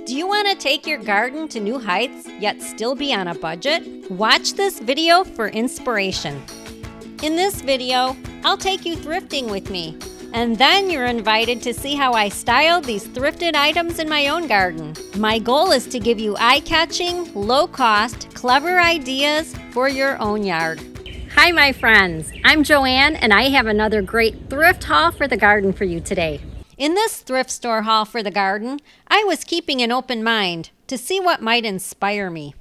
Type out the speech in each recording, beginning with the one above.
Do you want to take your garden to new heights, yet still be on a budget? Watch this video for inspiration. In this video, I'll take you thrifting with me, and then you're invited to see how I styled these thrifted items in my own garden. My goal is to give you eye-catching, low-cost, clever ideas for your own yard. Hi, my friends. I'm Joanne, and I have another great thrift haul for the garden for you today. In this thrift store haul for the garden, I was keeping an open mind to see what might inspire me.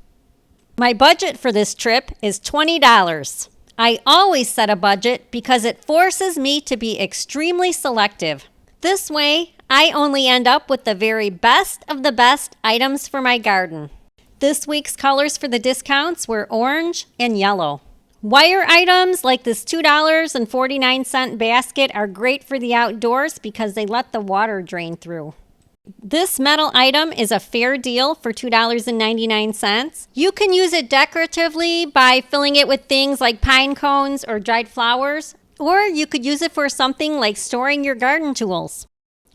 My budget for this trip is $20. I always set a budget because it forces me to be extremely selective. This way, I only end up with the very best of the best items for my garden. This week's colors for the discounts were orange and yellow. Wire items like this $2.49 basket are great for the outdoors because they let the water drain through. This metal item is a fair deal for $2.99. You can use it decoratively by filling it with things like pine cones or dried flowers, or you could use it for something like storing your garden tools.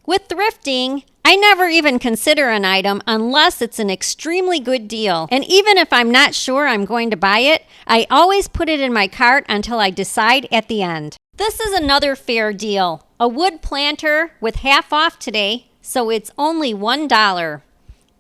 With thrifting, I never even consider an item unless it's an extremely good deal. And even if I'm not sure I'm going to buy it, I always put it in my cart until I decide at the end. This is another fair deal. A wood planter with half off today, so it's only $1.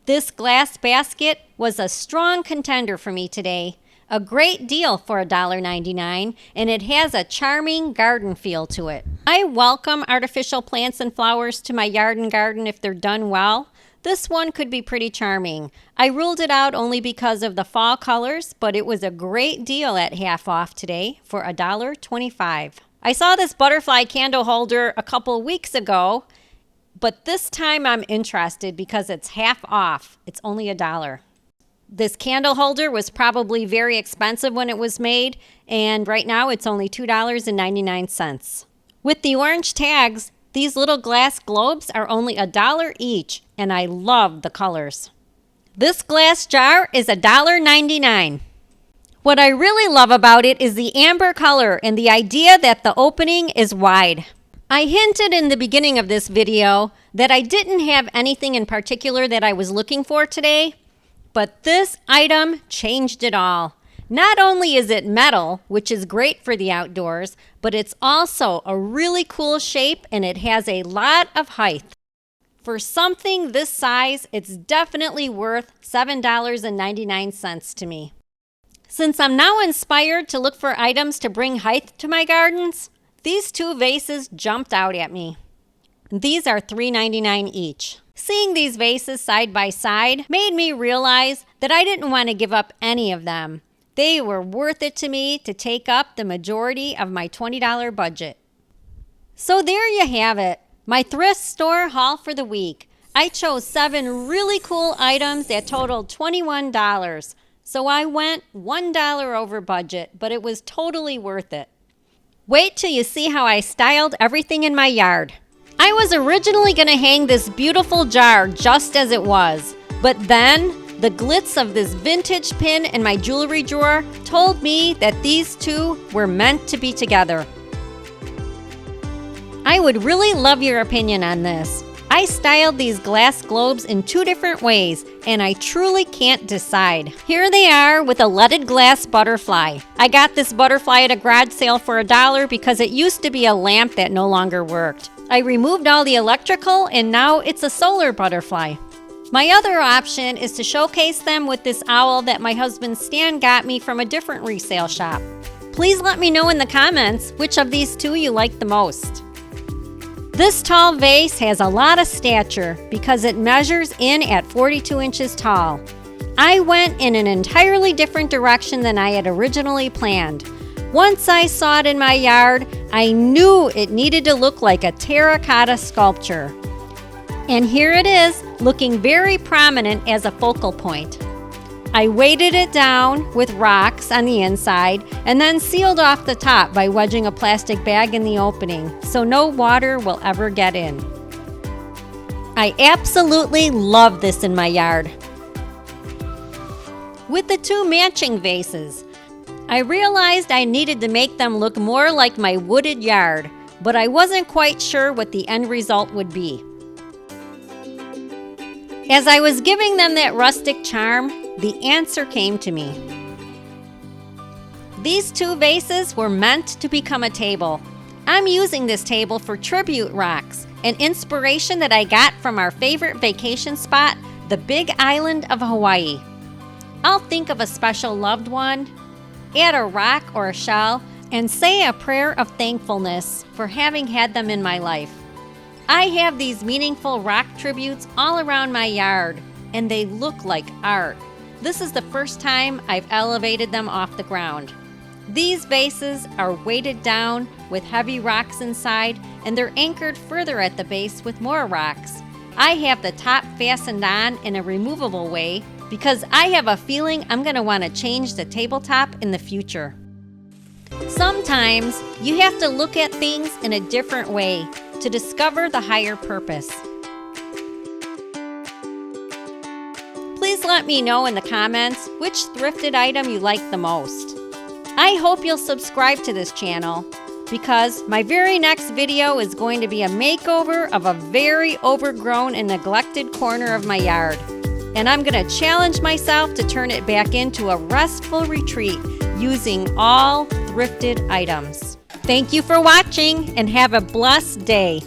This glass basket was a strong contender for me today. A great deal for $1.99, and it has a charming garden feel to it. I welcome artificial plants and flowers to my yard and garden if they're done well. This one could be pretty charming. I ruled it out only because of the fall colors, but it was a great deal at half off today for $1.25. I saw this butterfly candle holder a couple weeks ago, but this time I'm interested because it's half off. It's only $1. This candle holder was probably very expensive when it was made, and right now it's only $2.99. With the orange tags, these little glass globes are only $1 each, and I love the colors. This glass jar is $1.99. What I really love about it is the amber color and the idea that the opening is wide. I hinted in the beginning of this video that I didn't have anything in particular that I was looking for today, but this item changed it all. Not only is it metal, which is great for the outdoors, but it's also a really cool shape and it has a lot of height. For something this size, it's definitely worth $7.99 to me. Since I'm now inspired to look for items to bring height to my gardens, these two vases jumped out at me. These are $3.99 each. Seeing these vases side by side made me realize that I didn't want to give up any of them. They were worth it to me to take up the majority of my $20 budget. So there you have it, my thrift store haul for the week. I chose 7 really cool items that totaled $21. So I went $1 over budget, but it was totally worth it. Wait till you see how I styled everything in my yard. I was originally going to hang this beautiful jar just as it was, but then the glitz of this vintage pin in my jewelry drawer told me that these two were meant to be together. I would really love your opinion on this. I styled these glass globes in 2 different ways, and I truly can't decide. Here they are with a leaded glass butterfly. I got this butterfly at a garage sale for $1 because it used to be a lamp that no longer worked. I removed all the electrical, and now it's a solar butterfly. My other option is to showcase them with this owl that my husband Stan got me from a different resale shop. Please let me know in the comments which of these 2 you like the most. This tall vase has a lot of stature because it measures in at 42 inches tall. I went in an entirely different direction than I had originally planned. Once I saw it in my yard, I knew it needed to look like a terracotta sculpture. And here it is, looking very prominent as a focal point. I weighted it down with rocks on the inside and then sealed off the top by wedging a plastic bag in the opening so no water will ever get in. I absolutely love this in my yard. With the 2 matching vases, I realized I needed to make them look more like my wooded yard, but I wasn't quite sure what the end result would be. As I was giving them that rustic charm, the answer came to me. These 2 vases were meant to become a table. I'm using this table for tribute rocks, an inspiration that I got from our favorite vacation spot, the Big Island of Hawaii. I'll think of a special loved one, add a rock or a shell, and say a prayer of thankfulness for having had them in my life. I have these meaningful rock tributes all around my yard, and they look like art. This is the first time I've elevated them off the ground. These vases are weighted down with heavy rocks inside, and they're anchored further at the base with more rocks. I have the top fastened on in a removable way because I have a feeling I'm going to want to change the tabletop in the future. Sometimes you have to look at things in a different way to discover the higher purpose. Please let me know in the comments which thrifted item you like the most. I hope you'll subscribe to this channel because my very next video is going to be a makeover of a very overgrown and neglected corner of my yard. And I'm going to challenge myself to turn it back into a restful retreat using all thrifted items. Thank you for watching and have a blessed day.